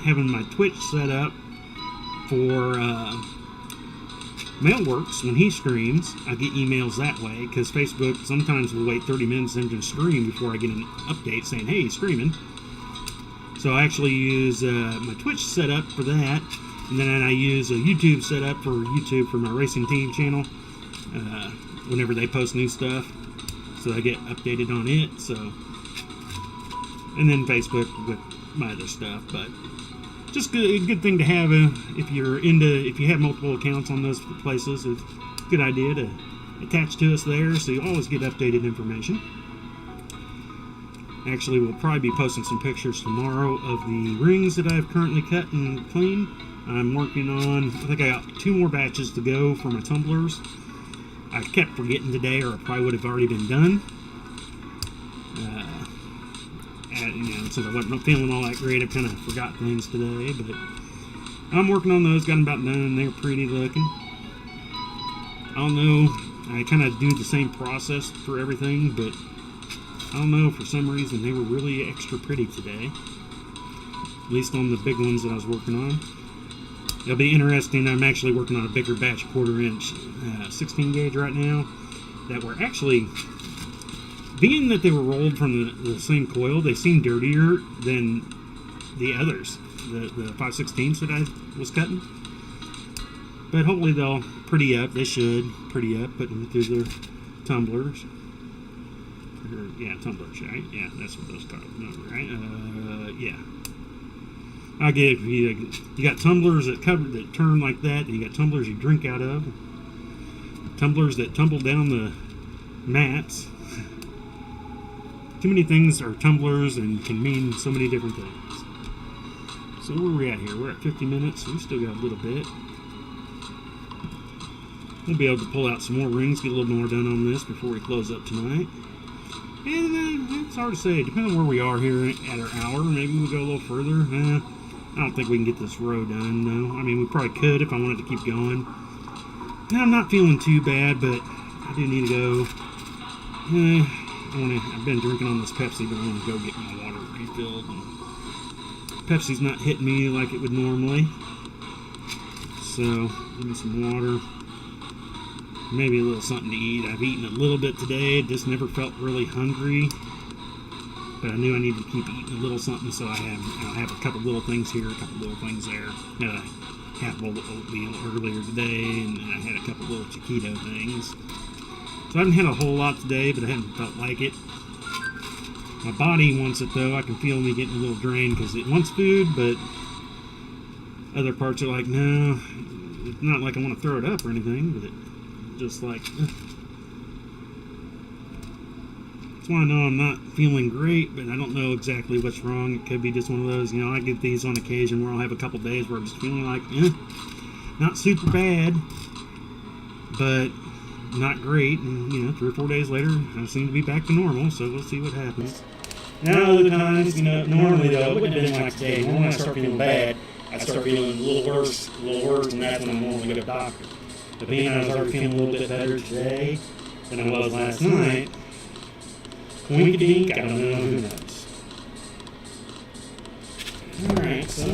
having my Twitch set up for Mailworks. When he streams, I get emails that way, because Facebook sometimes will wait 30 minutes into the stream before I get an update saying, hey, he's streaming. So I actually use my Twitch setup for that, and then I use a YouTube setup for YouTube for my racing team channel whenever they post new stuff, so I get updated on it. So, and then Facebook with my other stuff. But just a good thing to have if you have multiple accounts on those places. It's a good idea to attach to us there, so you always get updated information. Actually, we'll probably be posting some pictures tomorrow of the rings that I've currently cut and cleaned. I'm working on, I think I got 2 more batches to go for my tumblers. I kept forgetting today, or it probably would have already been done. Since I wasn't feeling all that great, I kind of forgot things today, but I'm working on those, got them about done. They're pretty looking. I don't know, I kind of do the same process for everything, but I don't know, for some reason they were really extra pretty today. At least on the big ones that I was working on. It'll be interesting. I'm actually working on a bigger batch, 1/4 inch 16 gauge right now, that were actually, being that they were rolled from the same coil, they seem dirtier than the others, the 5/16s that I was cutting. But hopefully they'll pretty up. They should pretty up, putting them through their tumblers. Yeah, tumblers, right? Yeah, that's what those called, right? Yeah. I get you got tumblers that turn like that, and you got tumblers you drink out of, tumblers that tumble down the mats. too many things are tumblers and can mean so many different things. So where are we at here? We're at 50 minutes, so we still got a little bit. We'll be able to pull out some more rings, get a little more done on this before we close up tonight. And it's hard to say, depending on where we are here at our hour, maybe we'll go a little further. I don't think we can get this row done, though. I mean, we probably could if I wanted to keep going. And I'm not feeling too bad, but I do need to go. I've been drinking on this Pepsi, but I want to go get my water refilled. And Pepsi's not hitting me like it would normally. So, give me some water. Maybe a little something to eat. I've eaten a little bit today, just never felt really hungry. But I knew I needed to keep eating a little something, so I'll have a couple little things here, a couple little things there. Had a half bowl of oatmeal earlier today, and then I had a couple little chiquito things. So I haven't had a whole lot today, but I haven't felt like it. My body wants it, though. I can feel me getting a little drained because it wants food, but other parts are like, no, it's not like I want to throw it up or anything, but it just like, that's why I know I'm not feeling great, but I don't know exactly what's wrong. It could be just one of those, I get these on occasion where I'll have a couple days where I'm just feeling like, not super bad, but not great, and 3 or 4 days later, I seem to be back to normal, so we'll see what happens. Now, other times, normally though, it wouldn't have been like today. Normally I start feeling bad, I start feeling a little worse, and that's when I normally go to the doctor. But being I was already feeling a little bit better today than I was last night, wink-a-dink, I don't know, who knows. Alright, so,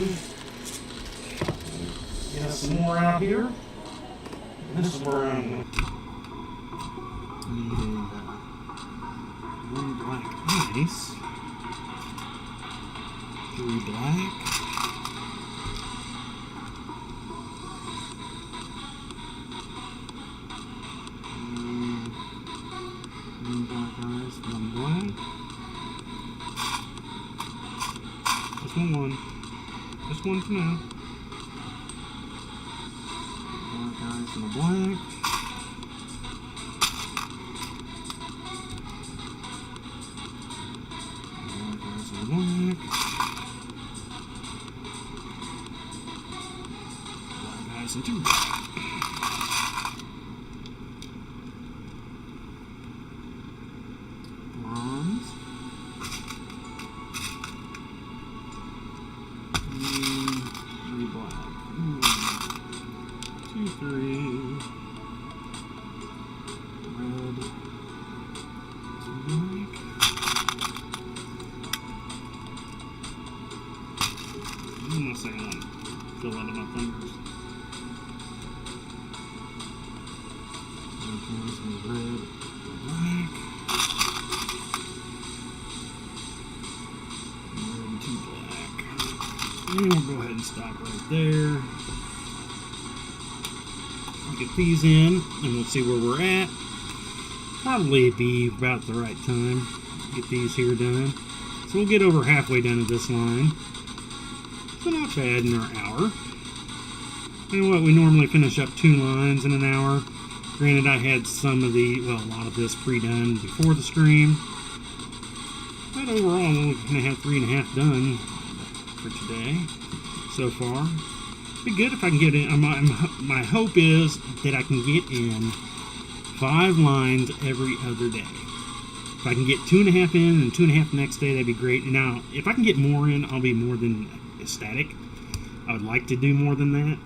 got some more out here. And this is where I'm needing one black ice, 3 black, one black ice, 1 black, just one for now, black ice and a black. Black ice and 2 black. Bronze. 3 black. 2, 3. Red. 2 black. Unless I want to fill out of my fingers. Some red, black, red and 2 black. And we'll go ahead and stop right there. We'll get these in, and we'll see where we're at. Probably be about the right time. Get these here done. So we'll get over halfway done of this line. So not bad in our hour. And what, we normally finish up 2 lines in an hour. Granted, I had some of a lot of this pre-done before the stream. But overall, we're going to have 3.5 done for today so far. Be good if I can get in. My hope is that I can get in 5 lines every other day. If I can get 2.5 in and 2.5 the next day, that'd be great. Now, if I can get more in, I'll be more than ecstatic. I would like to do more than that,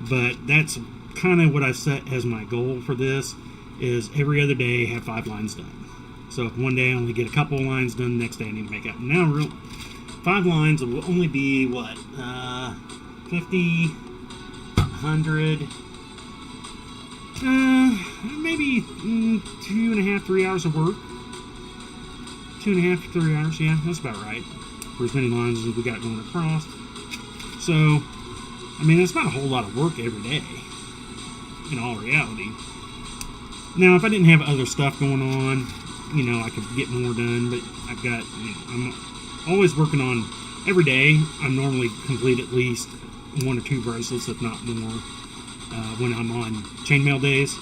but that's kind of what I set as my goal for this, is every other day have 5 lines done. So if one day I only get a couple of lines done, the next day I need to make up. Now 5 lines will only be what, 50, 100, maybe 2.5, 3 hours of work. 2.5 to 3 hours, yeah, that's about right, for as many lines as we got going across. So, I mean, it's not a whole lot of work every day, in all reality. Now, if I didn't have other stuff going on, I could get more done, but I've got, I'm always working on, every day, I normally complete at least 1 or 2 bracelets, if not more, when I'm on chainmail days.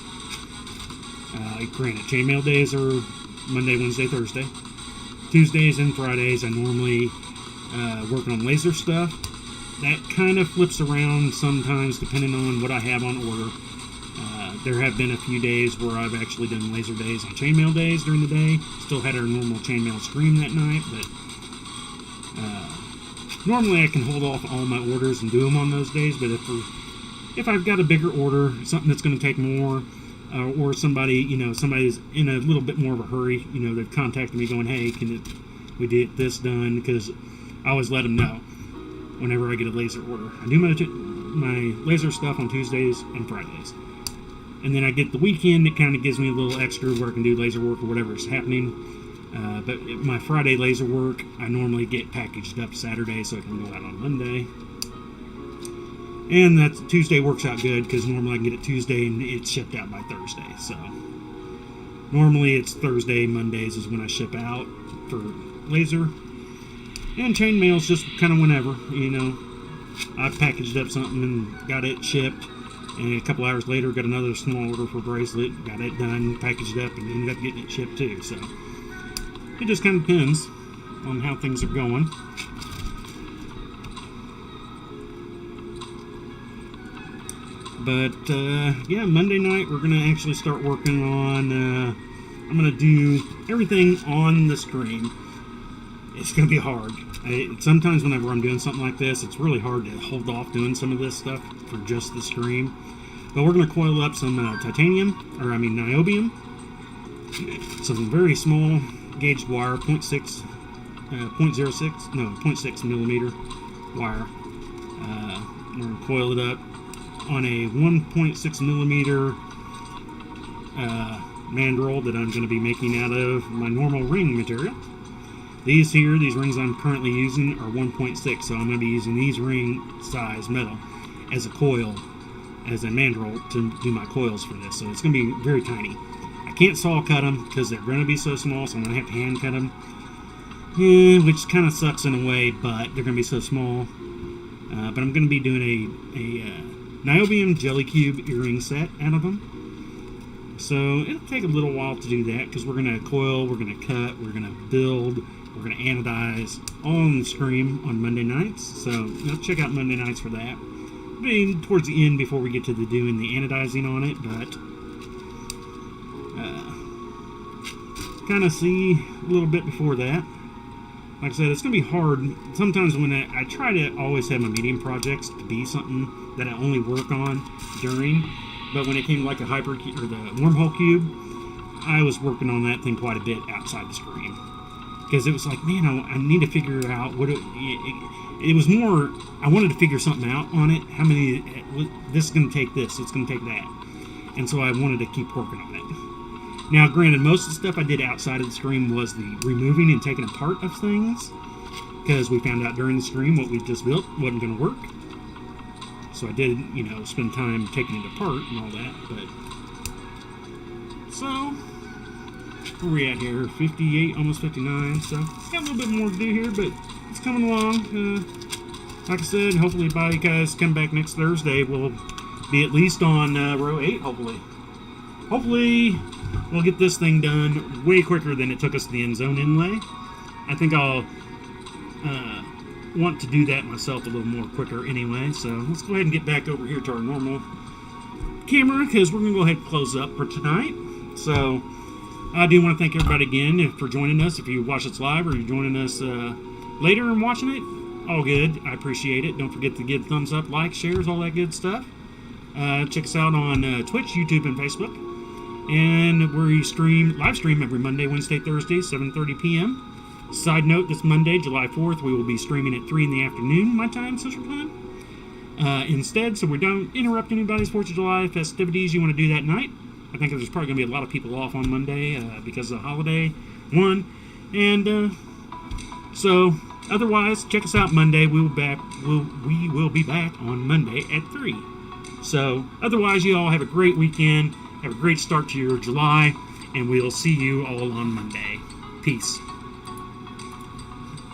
Granted, chainmail days are Monday, Wednesday, Thursday. Tuesdays and Fridays I normally work on laser stuff. That kind of flips around sometimes depending on what I have on order. There have been a few days where I've actually done laser days on chainmail days during the day. Still had our normal chainmail stream that night, but normally I can hold off all my orders and do them on those days. But if I've got a bigger order, something that's going to take more, or somebody's in a little bit more of a hurry, they've contacted me going, hey, we get this done, because I always let them know whenever I get a laser order. I do my laser stuff on Tuesdays and Fridays. And then I get the weekend, it kind of gives me a little extra where I can do laser work or whatever is happening. But my Friday laser work, I normally get packaged up Saturday so I can go out on Monday. And that Tuesday works out good because normally I can get it Tuesday and it's shipped out by Thursday. So normally it's Thursday, Mondays is when I ship out for laser. And chainmail's just kind of whenever, I packaged up something and got it shipped. And a couple hours later, got another small order for a bracelet, got it done, packaged up, and ended up getting it shipped too. So it just kind of depends on how things are going. But yeah, Monday night we're gonna actually start working on. I'm gonna do everything on the screen. It's gonna be hard. Sometimes whenever I'm doing something like this, it's really hard to hold off doing some of this stuff for just the stream. But we're going to coil up some niobium, some very small gauged wire, 0.6 millimeter wire. We're going to coil it up on a 1.6 millimeter mandrel that I'm going to be making out of my normal ring material. These rings I'm currently using are 1.6, so I'm going to be using these ring size metal as a coil, as a mandrel to do my coils for this. So it's going to be very tiny. I can't saw cut them because they're going to be so small, so I'm going to have to hand cut them. Yeah, which kind of sucks in a way, but they're going to be so small. But I'm going to be doing a niobium jelly cube earring set out of them. So it'll take a little while to do that because we're going to coil, we're going to cut, we're going to build, we're going to anodize all on the stream on Monday nights. So let's check out Monday nights for that. It'll be towards the end before we get to doing the anodizing on it, but kind of see a little bit before that. Like I said, it's going to be hard. Sometimes when I try to always have my medium projects to be something that I only work on during. But when it came to like the wormhole cube, I was working on that thing quite a bit outside the stream. Because it was like, man, I need to figure out what it was more, I wanted to figure something out on it. How many, this is going to take this, it's going to take that. And so I wanted to keep working on it. Now, granted, most of the stuff I did outside of the stream was the removing and taking apart of things. Because we found out during the stream what we just built wasn't going to work. So I did, spend time taking it apart and all that, but... So, where are we at here? 58, almost 59, so got a little bit more to do here, but it's coming along. Like I said, hopefully by you guys come back next Thursday, we'll be at least on row 8, hopefully. Hopefully, we'll get this thing done way quicker than it took us to the end zone inlay. I think I'll... want to do that myself a little more quicker anyway, so let's go ahead and get back over here to our normal camera because we're going to go ahead and close up for tonight. So I do want to thank everybody again for joining us. If you watch us live or you're joining us later and watching it, all good. I appreciate it. Don't forget to give thumbs up, likes, shares, all that good stuff. Check us out on Twitch, YouTube, and Facebook. And we live stream every Monday, Wednesday, Thursday, 7:30 p.m. Side note, this Monday, July 4th, we will be streaming at 3 in the afternoon, my time, Central Time, instead, so we don't interrupt anybody's 4th of July festivities. You want to do that night. I think there's probably going to be a lot of people off on Monday because of the holiday, and so, otherwise, check us out Monday. We will be back on Monday at 3. So, otherwise, you all have a great weekend, have a great start to your July, and we'll see you all on Monday. Peace.